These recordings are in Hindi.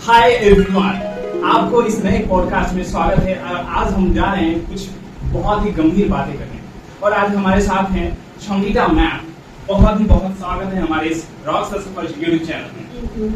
हाय एवरीवन, आपको इस नए पॉडकास्ट में स्वागत है। आज हम जा रहे हैं कुछ बहुत ही गंभीर बातें करने और आज हमारे साथ हैं संगीता मैम। बहुत स्वागत है हमारे इस रॉक सफर यूट्यूब चैनल में।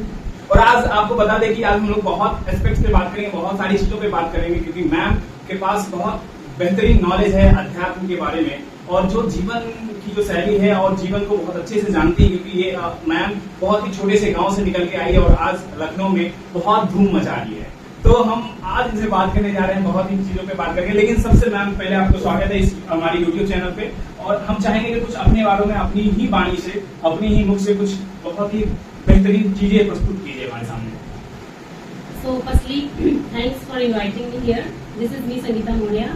और आज आपको बता दें कि आज हम लोग बहुत एस्पेक्ट्स पे बात करेंगे, बहुत सारी चीजों पे बात करेंगे क्योंकि मैम के पास बहुत बेहतरीन नॉलेज है अध्यात्म के बारे में और जो जीवन की जो शैली है और जीवन को बहुत अच्छे से जानती है क्योंकि ये मैम बहुत ही छोटे से गांव से निकल के आई है और आज लखनऊ में बहुत धूम मचा रही है। तो हम आज इनसे बात करने जा रहे हैं, बहुत ही चीजों पे बात करेंगे। लेकिन सबसे मैम पहले आपको स्वागत है इस हमारी यूट्यूब चैनल पे और हम चाहेंगे कि कुछ अपने बारे में अपनी ही वाणी से, अपनी ही मुख से कुछ बहुत ही बेहतरीन चीजें प्रस्तुत कीजिए हमारे सामने। So firstly, thanks for inviting me here. This is me, Sangeeta Moria.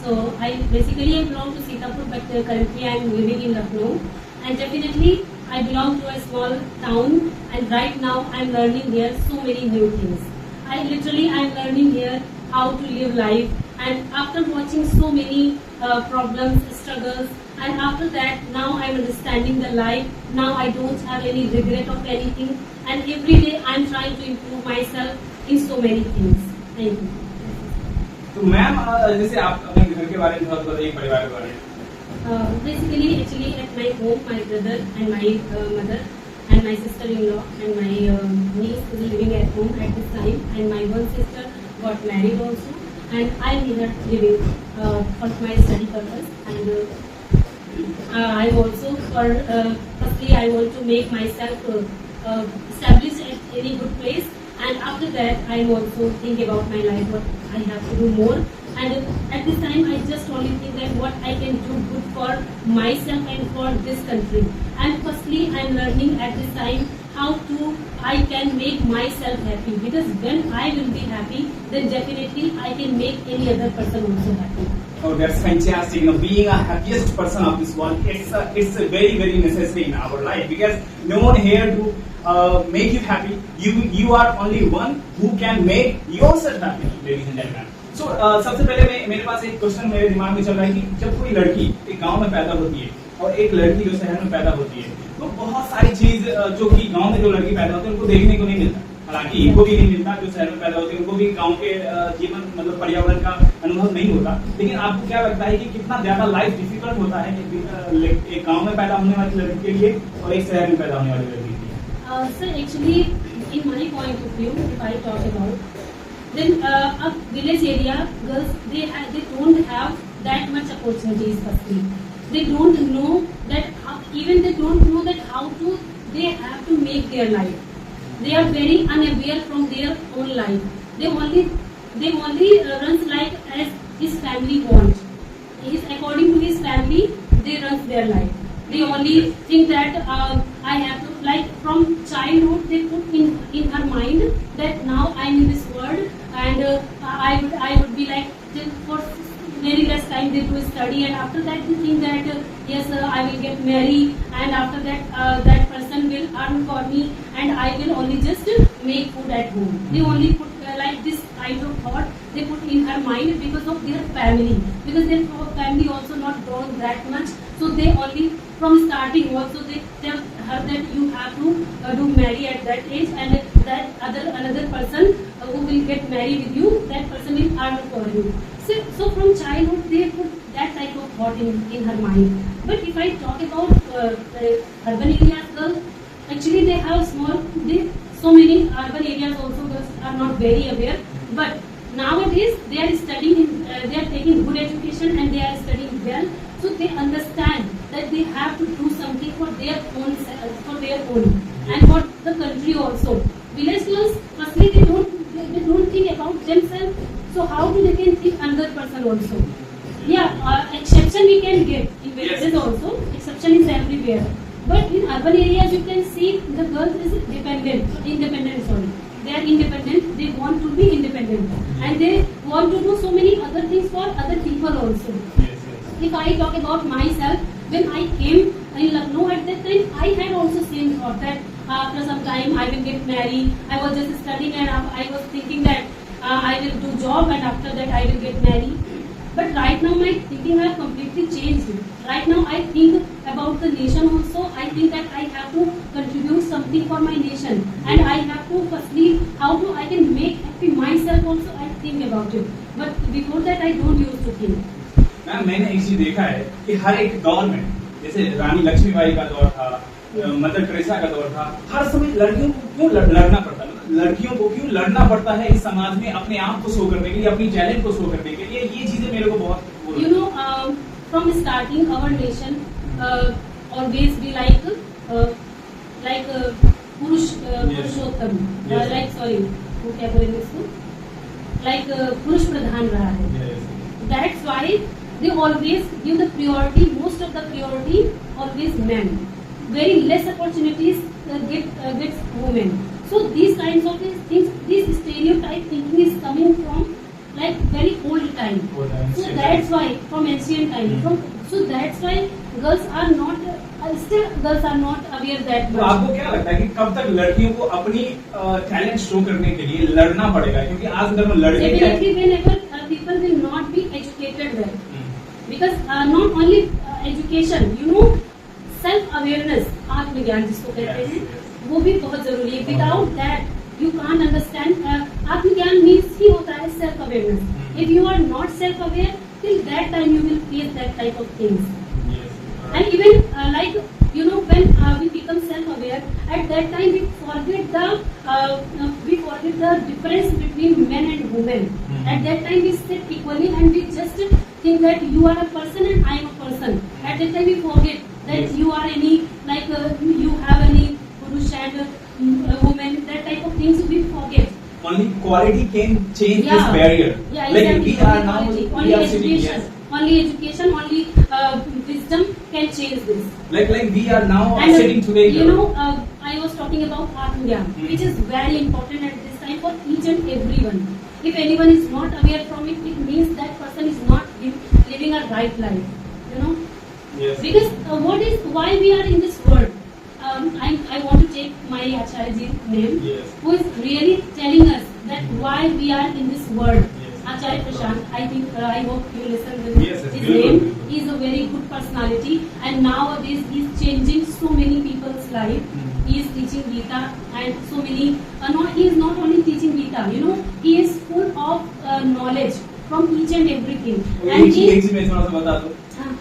So I belong to Sitapur, but currently I am living in Lucknow. And definitely I belong to a small town, and right now I am learning here so many new things. I am learning here how to live life. And after watching so many problems, struggles, and after that now I am understanding the life. Now I don't have any regret of anything, and every day I am trying to improve myself in so many things. Thank you. तो मैम जैसे आप अपने घर के बारे में थोड़ा बताइए, परिवार के बारे में। Actually, at my home, my brother and my mother and my sister-in-law and my niece is living at home at this time, and my one sister got married also, and I'm here living for my study purpose. And I also firstly I want to make myself established at any good place. And after that, I also think about my life, what I have to do more. And at this time, I just only think that what I can do good for myself and for this country. And firstly, I am learning at this time how to I can make myself happy. Because when I will be happy, then definitely I can make any other person also happy. Oh, that's fantastic. You know, being a happiest person of this world, it's a very necessary in our life because no one here to make you happy. You are only one who can make yourself happy, ladies and gentlemen. So सबसे पहले मेरे पास एक क्वेश्चन मेरे दिमाग में चल रहा है कि जब कोई लड़की एक गांव में पैदा होती है और एक लड़की जो शहर में पैदा होती है तो बहुत सारी चीज जो कि गांव में जो लड़की पैदा होती है उनको देखने को नहीं मिलता। हालांकि इनको भी नहीं मिलता, जो शहर में पैदा होते हैं उनको भी गांव के जीवन मतलब पर्यावरण का अनुभव नहीं होता। लेकिन आपको क्या लगता है कि कितना ज्यादा लाइफ डिफिकल्ट होता है कि एक गांव में पैदा होने वाली लड़की के लिए और एक शहर में पैदा होने वाली लड़की के लिए? Sir, actually, in my point of view, if I talk about, then a village area girls they don't have that much opportunities. Firstly, they don't know that even they don't know that how to they have to make their life. They are very unaware from their own life. They only runs like as his family wants. According to his family, they run their life. They only think that I have to, like from childhood they put in her mind that now I'm in this world and I would be like for very less time they do study, and after that they think that yes I will get married, and after that that person will earn for me and I will only just make food at home. They only put like this kind of thought they put in her mind because of their family, because their family also not grown that much, so they only from starting also they tell her that you have to do marry at that age, and that another person who will get married with you, that person will earn for you. So from childhood they put that type of thought in her mind. But if I talk about urban areas girls, actually they have so many urban areas also girls are not very aware, but nowadays they are studying they are taking good education and they are studying well, so they understand that they have to do something for their own and for the country also. Village girls firstly they don't think about themselves, so how do they can think another person also? Exception we can get in villages also, exception is everywhere, but in urban areas you can see the girls is independent, they are independent, they want to be independent, and they want to do so many other things for other people also. If I talk about myself, when I came in Lucknow at that time, I had also same thought that after some time I will get married. I was just studying and I was thinking that I will do job and after that I will get married. But right now my thinking has completely changed. Right now I think about the nation also, I think that I have to contribute something for my nation, and I have to firstly how to I can make happy myself also. I think about it, but before that I don't used to think. Ma'am मैंने एक चीज देखा है कि हर एक दौर में, जैसे रानी लक्ष्मीबाई का दौर था, मदर टेरेसा का दौर था, हर समय लड़कियों को क्यों लड़ना पड़ता है, लड़कियों को क्यों लड़ना पड़ता है इस समाज में अपने आप को शो करने के लिए, अपनी टैलेंट को शो करने के लिए, ये चीजें मेरे को बहुत You know, from starting our nation always be like Purushottam, like sorry वो क्या बोलेंगे इसको, like पुरुष प्रधान रहा है. That's why they always give the priority, most of the priority always men. Very less opportunities gets women. So these kinds of things, this stereotype thinking is coming from like very old time. So that's why from ancient time. So that's why girls are not still girls are not aware that तो much. आपको क्या लगता है कि कब तक लड़कियों को अपनी टैलेंट शो करने के लिए लड़ना पड़ेगा, क्योंकि आज अगर लड़के Definitely whenever people will not be educated well, because not only education, you know, self awareness, आत्मज्ञान जिसको कहते हैं, वो भी बहुत जरूरी है. Without that you can't understand. आत्मज्ञान means ही होता है self awareness. If you are not self aware, till that time you will face that type of things. And even like you know, when we become self aware, at that time we forget the difference between men and women. At that time we sit equally and we just think that you are a person and I am a person. At that time we forget that you are any like you have any purush and woman, that type of things we forget. only quality can change this barrier. Yeah, like exactly. we are now Only sitting, education. yes. Only education, only wisdom can change this. Like we are now And sitting today. you know, I was talking about Atmagyan, which is very important at this time for each and everyone. If anyone is not aware from it, it means that person is not living a right life. You know, Yes. because why we are in this world. I want to take my Acharya Ji's name, Yes. who is really telling us that why we are in this world. Yes. Acharya Prashant, I think, I hope you listen to Yes, his beautiful. name. He is a very good personality, and nowadays he is changing so many people's life. He is teaching Gita and so many. No, he is not only teaching Gita. You know, he is full of knowledge from each and everything. एक चीज मैं थोड़ा सा बता दूं,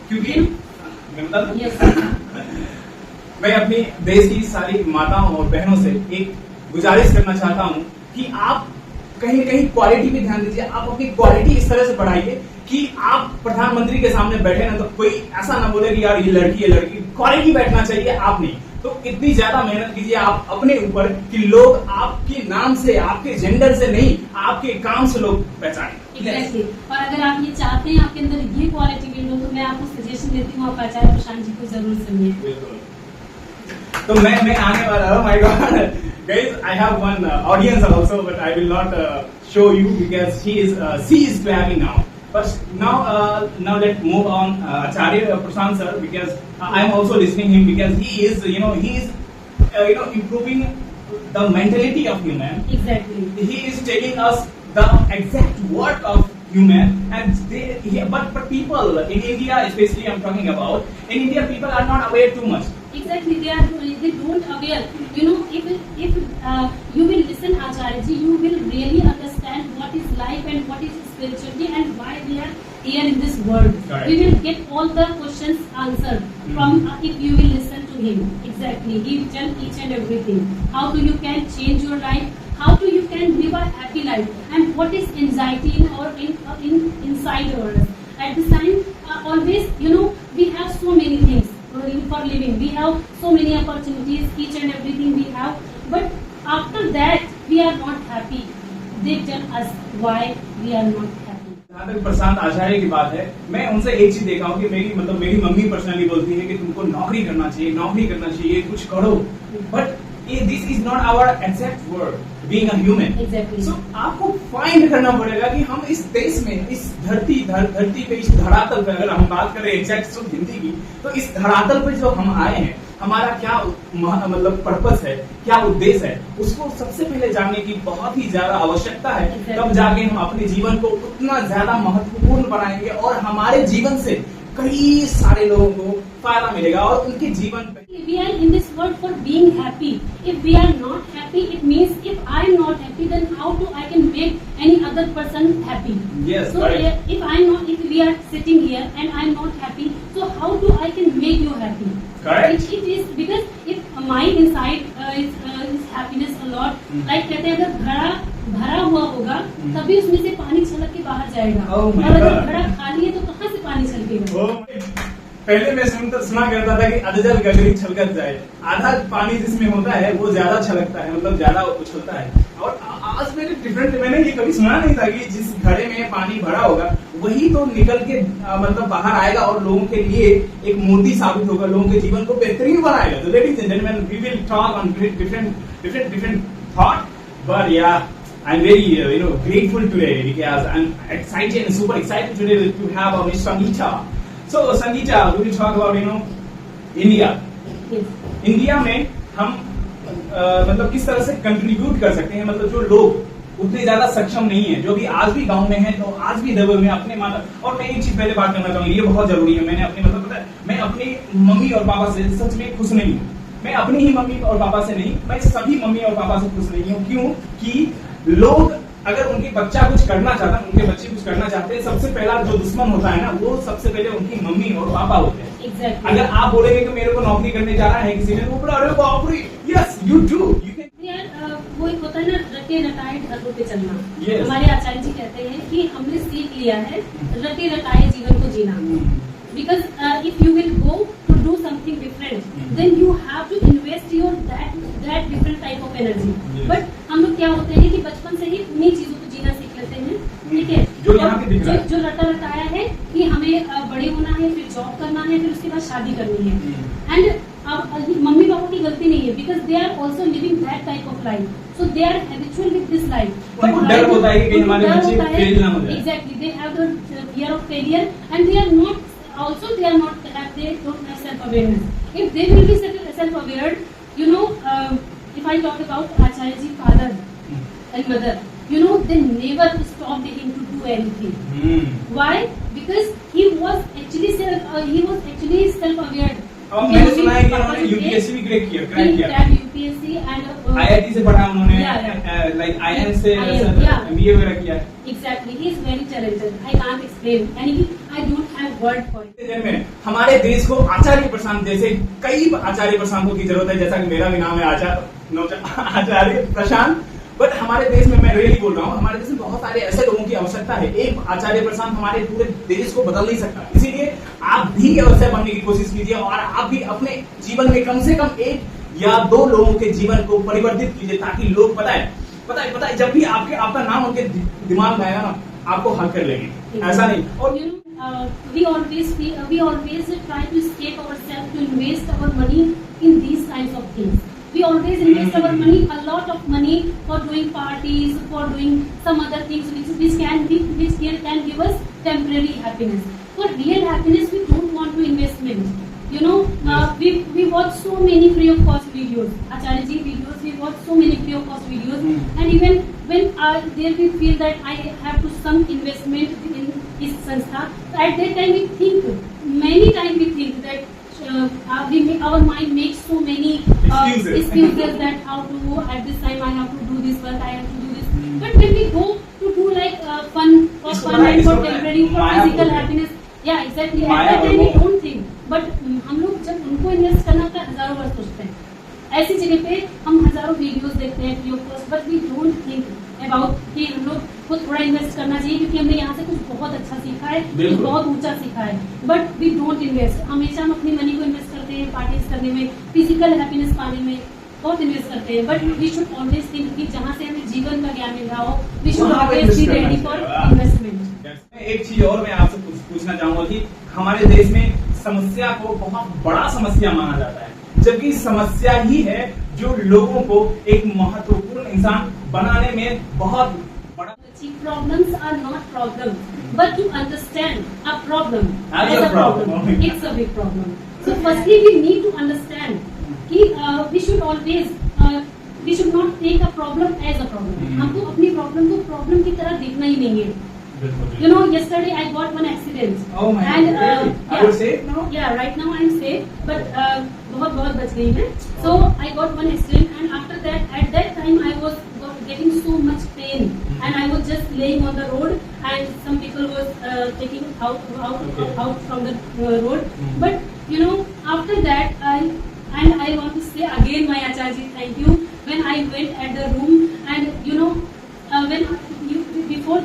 क्योंकि मैं बता दूं, yes. मैं अपनी देश की सारी माताओं और बहनों से एक गुजारिश करना चाहता हूं कि आप कहीं न कहीं क्वालिटी पे ध्यान दीजिए. आप अपनी क्वालिटी इस तरह से बढ़ाइए कि आप प्रधानमंत्री के सामने बैठे ना तो कोई ऐसा ना बोले कि यार ये लड़की. क्वालिटी बैठना चाहिए, आप नहीं. तो इतनी ज्यादा मेहनत कीजिए आप अपने ऊपर कि लोग आपके नाम से, आपके जेंडर से नहीं, आपके काम से लोग पहचाने. Exactly. और अगर आप ये चाहते हैं आपके अंदर ये क्वालिटी बिल्ड हो, तो मैं आपको सजेशन देती हूँ आप आचार्य प्रशांत जी को जरूर सुनिए. तो मैं आने वाला हूँ. My God guys, I have one audience also, but I will not show you because she is clapping now. But now let's move on Acharya Prashant sir, because I am also listening him because he is improving the mentality of human. Exactly. He is telling us the exact work of human, and but people in India, especially I'm talking about, in India people are not aware too much. Exactly, they don't aware. You know, if you will listen Acharya ji, you will really understand what is life and what is spirituality and why we are here in this world. Correct. We will get all the questions answered from if you will listen to him. Exactly, he will tell each and everything. How do you can change your life? How do you can live a happy life? And what is anxiety inside us? At this time, always, you know, we have so many things for living. We have so many opportunities, each and everything we have. But after that, we are not happy. They tell us why we are not happy. जहाँ तक प्रशांत आचार्य की बात है, मैं उनसे एक चीज देखा हूँ कि मेरी मम्मी पर्सनली बोलती है कि तुमको नौकरी करना चाहिए, कुछ करो. But this is not our exact word, being a human. Exactly. So आपको फाइंड करना पड़ेगा कि हम इस देश में, इस धरती पे, इस धरातल पे, अगर हम बात करें एग्जैक्ट शुद्ध हिंदी की, तो इस धरातल पे जो हम आए हैं, हमारा क्या मतलब पर्पस है, क्या उद्देश्य है, उसको सबसे पहले जानने की बहुत ही ज्यादा आवश्यकता है. तब जाके हम अपने जीवन को उतना ज्यादा महत्वपूर्ण बनाएंगे और हमारे जीवन से कई सारे लोगों को फायदा मिलेगा और उनके जीवन पे। We are in this world for being happy. If we are not happy, it means if I am not happy, then how do I can make any other person happy? Yes, So correct. if we are sitting here and I am not happy, so how do I can make you happy? Correct. It is because if my inside is happiness a lot, like कहते हैं अगर घड़ा भरा हुआ होगा तभी उसमें से पानी छलक के बाहर जाएगा, Oh my और अगर God. घड़ा खाली है तो कहाँ से पानी छलकेगा? पहले मैं सुना करता था कि अधजल गगरी छलकत जाए, आधा पानी जिसमें होता है वो ज्यादा छलकता है, मतलब ज्यादा उछलता है। और आज मैंने ये कभी सुना नहीं था कि जिस घड़े में पानी भरा होगा वही तो निकल के मतलब बाहर आएगा और लोगों के लिए एक मोती साबित होगा, लोगों के जीवन को बेहतरीन बनाएगा। तो ladies and gentleman, we will talk on different thought, but yeah, I'm very grateful today because I'm excited and super excited today to have Miss Sangeeta. So Sangeeta, we will talk about India. Yes. India में हम मतलब किस तरह से कंट्रीब्यूट कर सकते हैं, मतलब जो लोग उतने ज्यादा सक्षम नहीं है, जो भी आज भी गांव में है, तो आज भी दबे में अपने माता। और मैं एक चीज पहले बात करना चाहूंगी, ये बहुत जरूरी है। मैंने अपने मतलब पता है, मैं अपनी मम्मी और पापा से सच में खुश नहीं हूँ। मैं अपनी ही मम्मी और पापा से नहीं, मैं सभी मम्मी और पापा से खुश नहीं हूँ। क्यों? कि लोग अगर उनके बच्चा कुछ करना चाहता है, उनके बच्चे कुछ करना चाहते हैं, सबसे पहला जो दुश्मन होता है ना, वो सबसे पहले उनकी मम्मी और पापा होते हैं। Exactly. अगर आप बोलेंगे कि मेरे को नौकरी करने जा रहा है किसी ने, तो बोला अरे बाप रे, yes you do, you can. यार वो एक होता है ना, रटे रटाए ढर्रों पे चलना। Yes. हमारे आचार्य जी कहते हैं कि हमने सीख लिया है रटे रटाए जीवन को जीना। Because if you will go to do something different, then you have to invest your that different type of energy. Yes. But हम लोग क्या होते हैं कि बचपन से ही उन्हीं चीजों को जीना सीख लेते हैं, ठीक है? जो यहाँ पे दिख रहा है। जो रटा रटाया है कि हमें बड़े होना है, फिर जॉब करना है, फिर उसके बाद शादी करनी है। एंड मम्मी पापा की गलती नहीं है, because they are also living that type of life. So they are habitual with this life. उनको डर होता है कि हमारे बच्चे फेल ना हो जाए। Exactly, they have the fear of failure, and they are not they don't have self-awareness. If they will be self-aware, if I talk about Acharya Ji father and mother, they never stopped him to do anything. Why? Because he was actually self-aware. अब मैंने सुना है कि उन्होंने यूपीएससी भी क्रैक किया। यूपीएससी एंड आईआईटी से पढ़ा उन्होंने, लाइक आईएन से एमबीए वगैरह किया। Exactly, he is very talented. I can't explain, and I don't have word for it. हमारे देश को आचार्य प्रशांत जैसे कई आचार्य प्रशांतों की जरूरत है, जैसा कि मेरा भी नाम है आचार्य प्रशांत। बट हमारे देश में, मैं रियली बोल रहा हूँ, हमारे देश में बहुत सारे ऐसे लोगों की आवश्यकता है। एक आचार्य प्रशांत हमारे पूरे देश को बदल नहीं सकता। इसीलिए आप भी अवश्य बनने की कोशिश कीजिए और आप भी अपने जीवन में कम से कम एक या दो लोगों के जीवन को परिवर्तित कीजिए, ताकि लोग पता है जब भी आपका नाम उनके दिमाग में आएगा ना, आपको हल कर लेंगे। ऐसा नहीं। और we always try to escape ourselves to invest our money in these kinds of things. We always invest our money, a lot of money, for doing parties, for doing some other things which can give us temporary happiness. For real happiness, we don't want to investment. We watch so many free of cost videos, Acharya Ji videos. We watch so many free of cost videos, and even when there we feel that I have to some investment in this sanstha, at that time we think, many times we think that our mind makes so many excuses that how to at this time I have to do this work, I have to do this. But when we go to do like fun and for temporary, for physical happiness, yeah, exactly. At that time we don't think. But हम लोग जब उनको इन्वेस्ट करना होता है, हजारों बार सोचते हैं। ऐसी जगह पे हम हजारों वीडियोस देखते हैं free of cost, but we don't think about कि हम लोग को थोड़ा इन्वेस्ट करना चाहिए, क्योंकि हमने यहाँ से कुछ बहुत अच्छा सीखा है, कुछ बहुत ऊंचा सीखा है। But we don't invest. हमेशा हम अपनी मनी को इन्वेस्ट करते हैं पार्टीज करने में, फिजिकल हैप्पीनेस पाने में बहुत इन्वेस्ट करते हैं। But we should always think कि जहाँ से हमें जीवन का ज्ञान मिल रहा हो, we should always be ready for investment. एक चीज और मैं आपसे पूछना चाहूंगा कि हमारे देश में समस्या को बहुत बड़ा समस्या माना जाता है, जबकि समस्या ही है जो लोगों को एक महत्वपूर्ण इंसान बनाने में बहुत बड़ा। Problems are not problems, but to understand a problem as a problem, it's a big problem. So firstly we need to understand कि we should always we should not take a problem as a problem. हमको अपनी प्रॉब्लम को प्रॉब्लम की तरह देखना ही नहीं है। You know, yesterday I got one accident. Oh my and God, really? Are you safe now? Yeah, right now I'm safe, but बहुत बच गई मैं. So I got one accident, and after that, at that time I was getting so much pain, and I was just laying on the road, and some people was taking out from the road. But you know, after that I want to say again, my Acharya, thank you. When I went at the room, and you know, when you before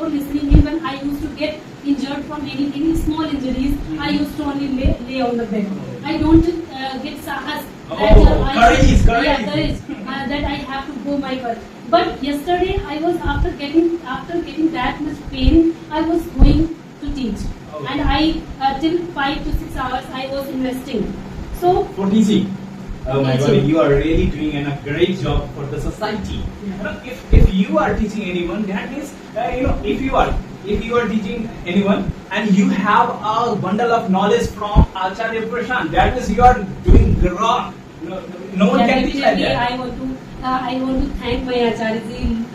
listening him, when I used to get injured from any small injuries, I used to only lay on the bed. I don't get sahas. Courage. That I have to go my work. But yesterday I was after getting that much pain, I was going to teach, and I till 5 to 6 hours I was investing. So For teaching. Oh my God, Teaching. you are really doing a great job for the society. Yeah. You know, if you are teaching anyone, that means you know, if you are teaching anyone and you have a bundle of knowledge from Acharya Prashant, that means you are doing great. No one can teach like definitely that. I want to thank my Acharya ji.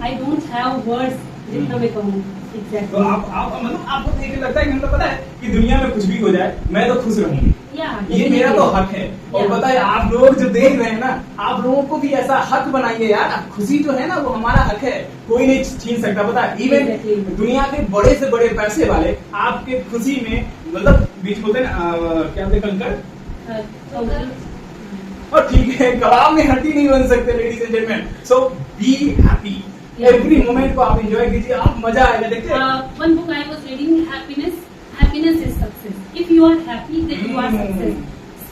I don't have words जितना मैं कहूँ. तो Exactly. आप मतलब आपको देख के लगता है कि मतलब पता है कि दुनिया में कुछ भी हो जाए, मैं तो खुश रहूंगी. Yeah, ये मेरा तो हक है. और Yeah. पता है आप लोग जो देख रहे हैं ना, आप लोगों को भी ऐसा हक बनाइए यार. खुशी जो है ना, वो हमारा हक है, कोई नहीं छीन सकता. पता है इवन Exactly. दुनिया के बड़े से बड़े पैसे वाले आपके खुशी में मतलब बीच होते ना क्या होते कंकर, और ठीक है कबाब में हड्डी नहीं बन सकते. Ladies and gentleman, so be happy. Every moment को आप एंजॉय कीजिए, आप मजा आएगा. देखिए One book I was reading, happiness is success. If you are happy, then you are success.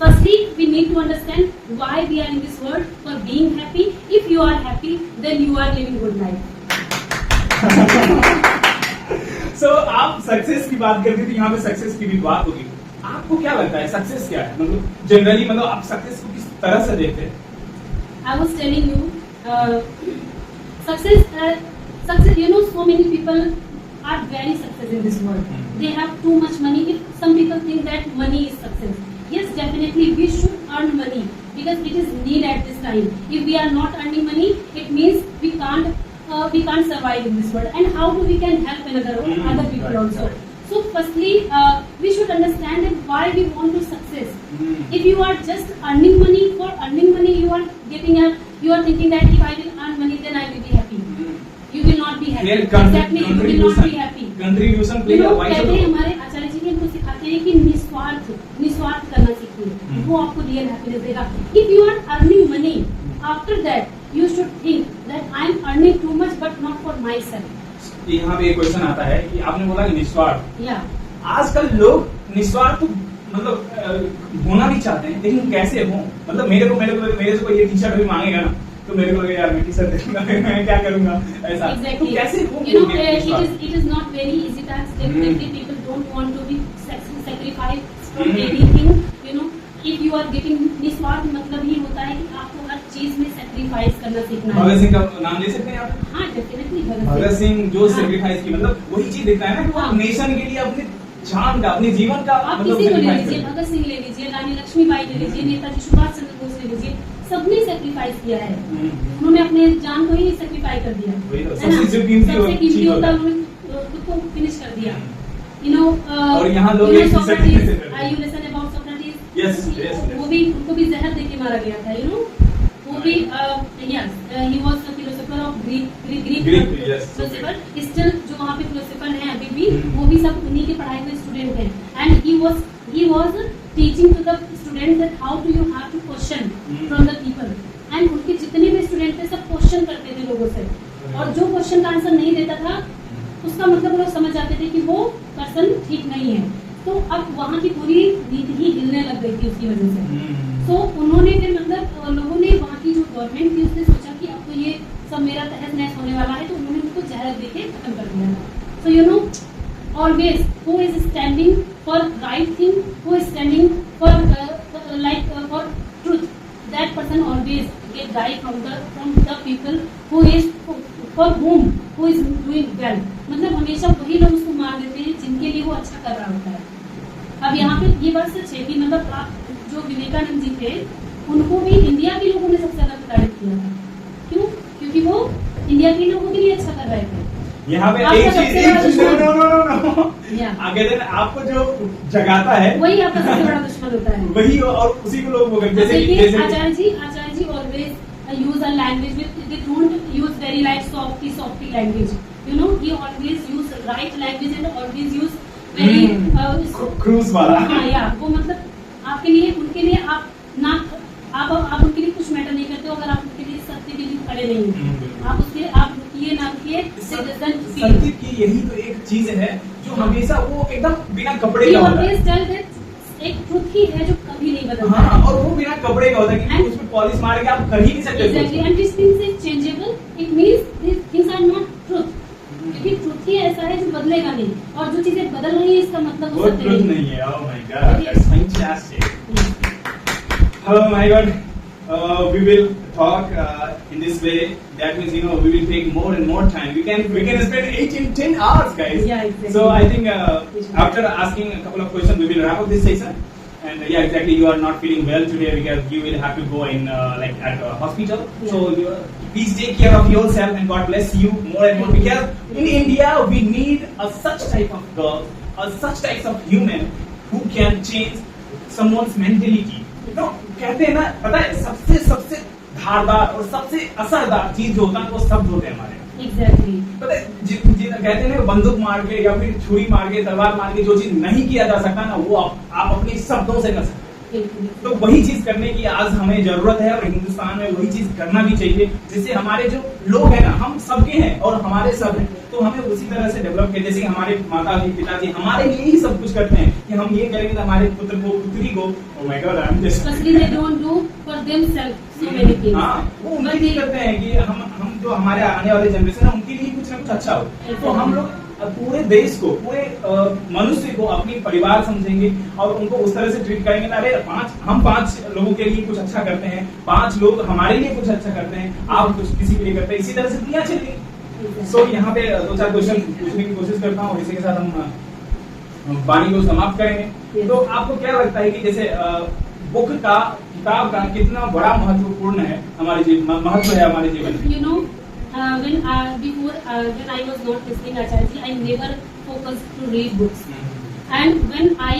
Firstly, we need to understand why we are in this world, for being happy. If you are happy, then you are living good life. सो आप सक्सेस की बात करते थे, यहाँ पे सक्सेस की भी बात होगी. आपको क्या लगता है सक्सेस क्या है? मतलब जनरली मतलब आप सक्सेस को किस तरह से देखते हैं? I was telling you, success. You know, so many people are very success in this world. They have too much money. If some people think that money is success, yes, definitely we should earn money because it is need at this time. If we are not earning money, it means we can't survive in this world. And how do we can help other people Right, also? right. So firstly, we should understand that why we want to success. If you are just earning money for earning money, you are thinking that if I will earn money, then I will be happy. You will not be happy. Exactly, you will not be happy. Contribution play a vital पहले role. हमारे आचार्य जी हमको सिखाते हैं कि निस्वार्थ करना सीखिए. वो आपको रियल हैप्पीनेस देगा. If you are earning money, after that you should think that I am earning too much, but not for myself. यहाँ पे एक क्वेश्चन आता है कि आपने बोला कि निस्वार्थ. Yeah. आजकल लोग निस्वार्थ मतलब होना भी चाहते हैं, लेकिन कैसे हो? मतलब मेरे से कोई ये टी शर्ट भी मांगेगा ना, तो मेरे को लगेगा यार मैं टी शर्ट दे दूंगा, मैं क्या करूंगा ऐसा. Exactly. तो कैसे हो? You know, it is not very easy task. Definitely, people don't want to be sacrificed from anything. You know, if you are getting निस्वार्थ मतलब ही होता है कि आपको हर चीज में सेक्रीफाइस करना सीखना है. भगत सिंह का नाम ले सकते हैं आप? हाँ, डेफिनेटली भगत सिंह जो हाँ. सेक्रीफाइस की मतलब वही चीज दिखता है ना कि वो हाँ. नेशन के लिए अपने जान का, अपने जीवन का आप मतलब किसी को ले sacrifice लीजिए, करते हैं. भगत सिंह ले लीजिए, रानी लक्ष्मीबाई ले लीजिए, नेताजी सुभाष चंद्र बोस ले लीजिए, सबने सेक्रीफाइस किया है. उन्होंने अपने जान को ही सेक्रीफाइस कर दिया. वही तो, है ना? सबसे जो कीमती सबसे कीमती चीज होता होता है, है. उन्होंने खुद को फिनिश कर दिया. You know, और यहाँ लोग you know एक दूसरे Socrates, से करते हैं. you listen about Socrates? Yes, yes. वो भी उनको भी जहर देके मारा गया था. You know, वो भी yes, he was a philosopher of Greek yes, philosopher. Still जो वहाँ पे philosopher हैं अभी भी, वो भी सब उन्हीं के पढ़ाए हुए स्टूडेंट हैं. And he was teaching to the students that how do you have to question from the people. And उनके जितने भी स्टूडेंट थे सब क्वेश्चन करते थे लोगों से, और जो क्वेश्चन का आंसर नहीं देता था उसका मतलब वो लोग समझ जाते थे कि वो पर्सन ठीक नहीं है. तो अब वहाँ की पूरी नीति ही हिलने लग गई थी उसकी वजह से. तो उन्होंने फिर मतलब लोगों ने, वहाँ की जो गवर्नमेंट थी उसने सोचा कि अब तो ये सब मेरा तहस नहस होने वाला है, तो उन्होंने उनको जहर देके खत्म कर दिया. So you know, always who is standing for right thing, who is standing for for truth, that person always get die from the people who is for whom who is doing well. मतलब हमेशा वही लोग उसको मार देते हैं जिनके लिए वो अच्छा कर रहा होता है. अब यहाँ पे ये बात सच है कि मतलब जो विवेकानंद जी थे, उनको भी इंडिया के लोगों ने सबसे ज्यादा प्रताड़ित किया था. क्यों? क्योंकि वो इंडिया के लोगों के लिए अच्छा कर रहे थे. यहाँ पे आपका एक सबसे चीज बड़ा दुश्मन- नो Yeah. आगे दिन आपको जो जगाता है वही आपका सबसे बड़ा दुश्मन होता है। वही और उसी को लोग वो करते हैं। देखिए जैसे आचार्य जी always use a language with they don't use very like softy language. You know, he always use right language and always use very cruise वाला हाँ या वो मतलब आपके लिए उनके लिए आप ना आप उनके लिए कुछ मैटर नहीं करते हो अगर आप उनके लिए सत्य के लिए खड़े नहीं हो। आप उसके आप रुकिए ना रुकिए सत्य की यही तो एक चीज है जो हमेशा वो एकदम बिना कपड़े का होता है। एक ट्रुथ ही है जो कभी नहीं बदलता हाँ, और वो बिना कपड़े का होता है क्योंकि उसमें पॉलिश मार के आप कर ही नहीं सकते। Exactly, and these things is changeable. It means these things are not truth. क्योंकि ट्रुथ ही ऐसा है जो बदलेगा नहीं और जो चीजें बदल रही है इसका मतलब वो ट्रुथ नहीं है। Oh my God, that's fantastic. Oh my God, we will talk in this way. That means we will take more and more time. We can spend 8 and 10 hours, guys. Yeah, exactly. So I think after asking a couple of questions, we will wrap up this session. And yeah, exactly. You are not feeling well today because you will have to go in like at a hospital. Yeah. So please take care of yourself and God bless you more and more. Because in India we need such type of girls, such types of human who can change someone's mentality. कहते हैं ना, पता है सबसे धारदार और सबसे असरदार चीज जो होता है वो शब्द होते हैं हमारे। Exactly. पता है कहते हैं ना बंदूक मार के या फिर छुरी मार के तलवार मार के जो चीज नहीं किया जा सकता ना वो आप अपने शब्दों से कर सकते हैं। तो वही चीज करने की आज हमें जरूरत है और हिंदुस्तान में वही चीज करना भी चाहिए जिससे हमारे जो लोग हैं ना हम सबके हैं और हमारे सब हैं तो हमें उसी तरह से डेवलप किया जैसे कि हमारे माताजी पिताजी हमारे लिए ही सब कुछ करते हैं कि हम ये करेंगे तो हमारे पुत्र को पुत्री को oh my God, I'm just Firstly, they don't do for themselves so many things. हाँ वो उनके लिए करते हैं कि हम जो हमारे आने वाले जनरेशन है उनके लिए कुछ ना कुछ अच्छा हो। तो हम लोग पूरे देश को पूरे मनुष्य को अपनी परिवार समझेंगे और उनको उस तरह से ट्रीट करेंगे। अरे हम 5 लोगों के लिए कुछ अच्छा करते हैं, 5 लोग हमारे लिए कुछ अच्छा करते हैं, आप कुछ किसी के लिए करते हैं, इसी तरह से दुनिया चलेगी। सो यहाँ पे 2-4 क्वेश्चन पूछने की कोशिश करता हूँ, इसी के साथ हम वाणी को समाप्त करेंगे। तो आपको क्या लगता है कि जैसे किताब का कितना बड़ा महत्वपूर्ण है महत्व है हमारे जीवन में? You know, when I was not listening Acharya, I never focused to read books. And when I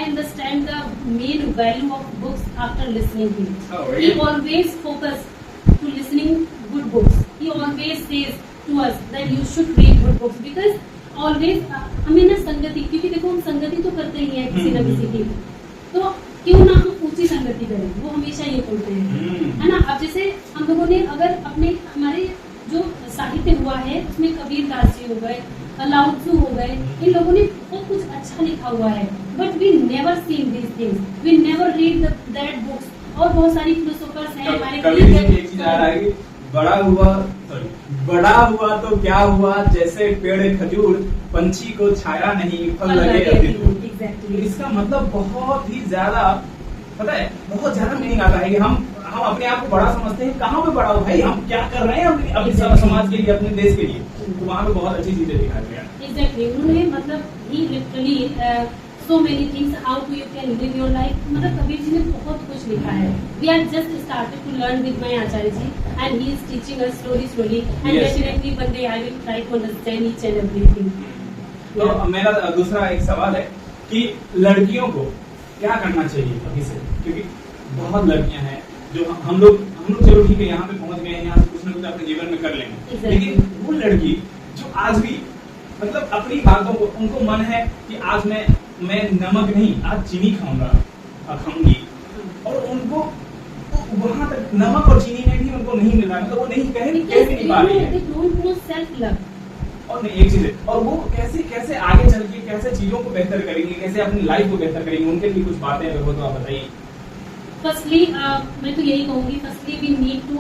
understand the main value of books after listening to it. Oh, really? He always focus to listening good books. He always says to us that you should read good books because always हमें ना संगति, क्योंकि देखो हम संगति तो करते ही हैं किसी न किसी की, तो क्यों ना हम ऊंची संगति करें, वो हमेशा ये बोलते हैं, है ना। अब जैसे हम लोगों ने अगर हमारे जो साहित्य हुआ है उसमें कबीर दास जी हो गए, लाओ त्सु हो गए, इन लोगों ने बहुत कुछ अच्छा लिखा हुआ है, but we never seen these things, we never read that books. और बहुत सारी फिलोसोफर्स हैं हमारे बड़ा हुआ तो क्या हुआ, जैसे पेड़ खजूर, पंछी को छाया नहीं फल लगे अधिक। Exactly. इसका मतलब बहुत ही ज्यादा, पता है, बहुत ज्यादा मीनिंग आता है कि हम अपने आप को बड़ा समझते हैं। कहाँ पे बड़ा हो भाई, हम क्या कर रहे हैं अपने समाज के लिए, अपने देश के लिए, तो वहाँ पे बहुत अच्छी चीजें दिखाई गया। Exactly. उन्होंने मतलब he literally so many things how you can live your life, मतलब कबीर जी ने बहुत कुछ लिखा है। We are just started to learn with my Acharya ji and he is teaching us slowly and Yes. definitely one day I will try to understand each and everything. तो मेरा दूसरा एक सवाल है कि लड़कियों को क्या करना चाहिए अभी से, क्योंकि बहुत लड़कियां हैं जो हम लोग चलो ठीक है यहाँ पे पहुंच गए हैं, यहाँ से कुछ ना कुछ अपने जीवन में कर लेंगे, Exactly. लेकिन वो लड़की जो आज भी मतलब अपनी बातों को, उनको मन है कि आज मैं नमक नहीं आज चीनी खाऊंगी, और उनको वहां तक नमक और चीनी में भी उनको नहीं मिल रहा, मतलब वो नहीं कह भी नहीं पा रही है। They don't know self-love. और नहीं एक चीज है, और वो कैसे आगे चल के कैसे चीजों को बेहतर करेंगे, कैसे अपनी लाइफ को बेहतर करेंगे, उनके लिए कुछ बातें अगर हो तो आप बताइए। Firstly, मैं तो यही कहूँगी, firstly we need to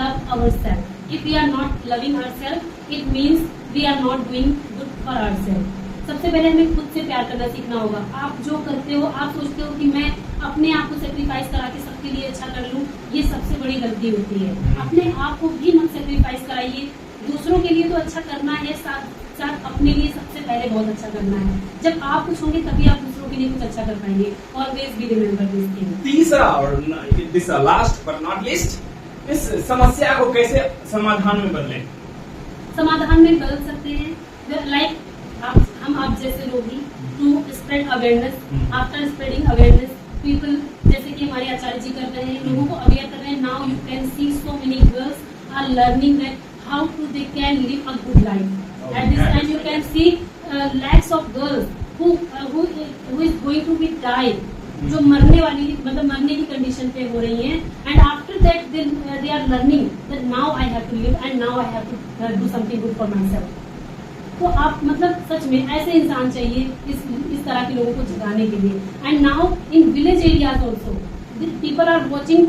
love ourselves. If we are not loving ourselves, it means we are not doing good for ourselves. सबसे पहले हमें खुद से प्यार करना सीखना होगा। आप जो करते हो, आप सोचते हो कि मैं अपने आप को सेक्रीफाइस करा के सबके लिए अच्छा कर लूँ, ये सबसे बड़ी गलती होती है। अपने आप को भी मत सेक्रीफाइस कराइए, दूसरों के लिए तो अच्छा करना है, साथ साथ अपने लिए सबसे पहले बहुत अच्छा करना है। जब आप कुछ होंगे तभी आप दूसरों के लिए कुछ अच्छा कर पाएंगे। Always be remember this thing. तीसरा और this last but not least, इस समस्या को कैसे समाधान में बदलें? समाधान में बदल सकते हैं। लाइक हम आप जैसे लोग ही to spread awareness, after spreading awareness people, जैसे कि हमारे आचार्य जी कर रहे हैं, लोगों को अवेयर कर रहे हैं। Now you can see so many girls are learning that how to they can live a good life. At this time you can see lakhs of girls who is going to be die, जो मरने वाली मतलब मरने की कंडीशन पे हो रही हैं, and after that they are learning that now I have to live and now I have to do something good for myself। तो आप मतलब सच में ऐसे इंसान चाहिए इस तरह के लोगों को जगाने के लिए। And now in village areas also people are watching,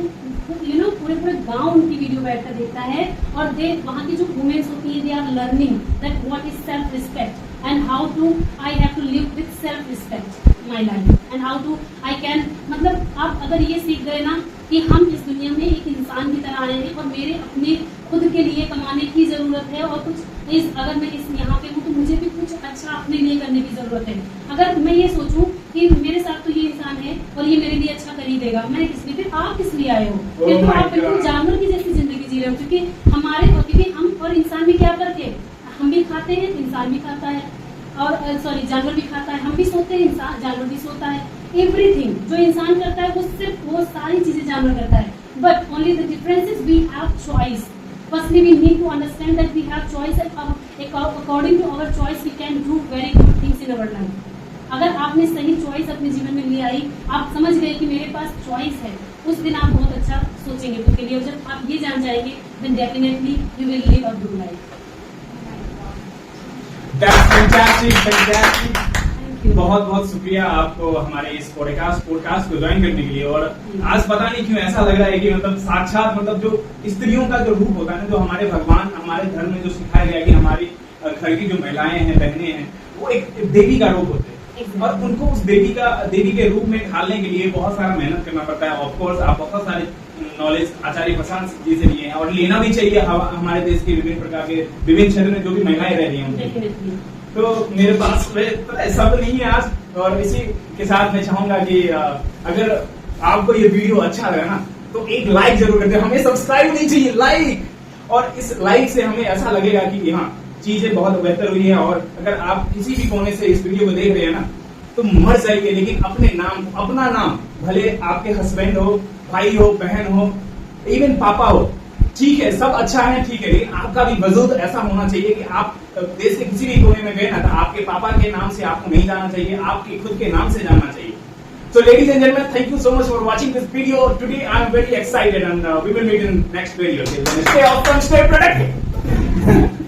पूरे पूरे गांव उनकी वीडियो बैठकर देखता है, और दे वहाँ की जो वुमेन्स होती है they are learning that what is self respect and how to I have to live with self respect my life and how to I can, मतलब आप अगर ये सीख गए ना कि हम इस दुनिया में एक इंसान की तरह आए हैं और मेरे अपने खुद के लिए कमाने की जरूरत है, और कुछ अगर मैं इस यहाँ पे हूँ तो मुझे भी कुछ अच्छा अपने लिए करने की जरूरत है। अगर मैं ये सोचूं कि मेरे साथ तो ये इंसान है और ये मेरे लिए अच्छा कर ही देगा, मैं किस लिए, फिर आप किस लिए आए हो? फिर तो आप बिल्कुल जानवर की जैसी जिंदगी जी रहे हो, क्योंकि हम और इंसान में क्या फर्क है? हम भी खाते हैं, इंसान भी खाता है, और सॉरी जानवर भी खाता है, हम भी सोते हैं, इंसान जानवर भी सोता है। एवरीथिंग जो इंसान करता है वो सिर्फ वो सारी चीजें जानवर करता है, but only the difference is we have choice. Firstly we need to understand that we have choice and according to our choice we can do very good things in our life. अगर आपने सही चॉइस अपने जीवन में ले आई, आप समझ गए कि मेरे पास चॉइस है, उस दिन आप बहुत अच्छा सोचेंगे खुद के लिए, और जब आप ये जान जाएंगे then definitely you will live a good life. That's fantastic, fantastic. Thank you. बहुत बहुत शुक्रिया आपको हमारे इस पॉडकास्ट को ज्वाइन करने के लिए। और आज पता नहीं क्यों ऐसा लग रहा है कि मतलब साक्षात मतलब जो स्त्रियों का जो रूप होता है ना, जो हमारे भगवान हमारे धर्म में जो सिखाया गया कि हमारी घर की जो महिलाएं हैं, बहनें हैं, वो एक देवी का रूप होते हैं, और उनको उस देवी के रूप में ढालने के लिए बहुत सारा मेहनत करना पड़ता है। ऑफ कोर्स आप बहुत सारे नॉलेज आचार्य प्रशांत जी से लिए हैं, और लेना भी चाहिए हमारे देश के विभिन्न प्रकार के विभिन्न क्षेत्र में जो भी महिलाएं रह रही हैं। तो मेरे पास सब नहीं है आज, और इसी के साथ मैं चाहूंगा कि अगर आपको ये वीडियो अच्छा लगा ना तो एक लाइक जरूर कर दे। हमें सब्सक्राइब नहीं चाहिए, लाइक, और इस लाइक से हमें ऐसा लगेगा कि हाँ चीजें बहुत बेहतर हुई है। और अगर आप किसी भी कोने से इस वीडियो को देख रहे हैं ना तो मर जाइए, लेकिन अपने नाम, अपना नाम, भले आपके हस्बैंड हो, भाई हो, बहन हो, इवन पापा हो, ठीक है, सब अच्छा है, ठीक है, लेकिन आपका भी वजूद ऐसा होना चाहिए कि आप देश के किसी भी कोने में गए ना तो आपके पापा के नाम से आपको नहीं जाना चाहिए, आपके खुद के नाम से जाना चाहिए। So ladies and gentlemen, thank you so much for watching this video. Today I am very excited, and we will meet in next video. Stay off and stay productive.